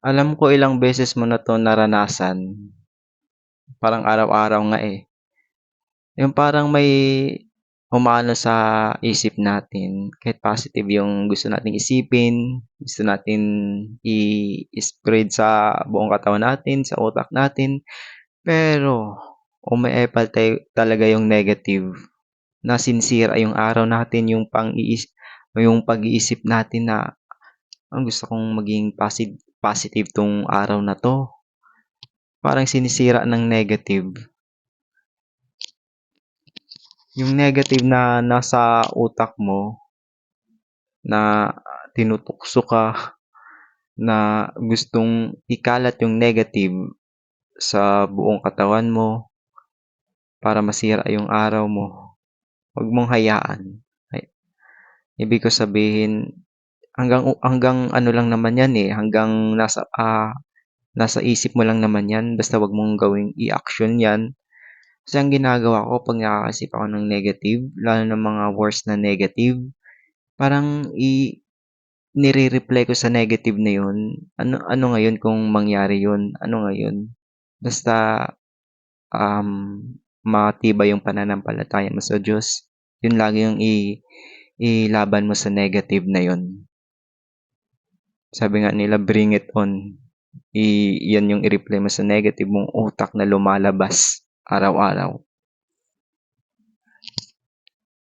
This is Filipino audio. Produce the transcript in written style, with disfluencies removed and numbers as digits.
Alam ko ilang beses mo na 'to naranasan, parang araw-araw nga, eh. Yung parang may humalo sa isip natin, kahit positive yung gusto nating isipin, gusto natin i-spread sa buong katawan natin, sa utak natin, pero umeepal talaga yung negative, nasinsira yung araw natin, yung pag-iisip natin na, gusto kong maging positive 'tong araw na 'to." Parang sinisira ng negative. Yung negative na nasa utak mo na tinutukso ka na gustong ikalat yung negative sa buong katawan mo para masira yung araw mo, 'wag mong hayaan. Ay, ibig ko sabihin hanggang ano lang naman 'yan, eh, hanggang nasa isip mo lang naman 'yan basta 'wag mong gawing i-action 'yan. Kasi ang ginagawa ko 'pag nakakaisip ako ng negative, lalo na mga worst na negative, parang nire-reply ko sa negative na yun, ano ano ngayon kung mangyari yun, ano ngayon? Basta, um, matibay yung pananampalataya mo sa Diyos, yun lagi yung ilaban mo sa negative na yun. Sabi nga nila, "Bring it on." Yan yung i-reply mo sa negative mong utak na lumalabas araw-araw.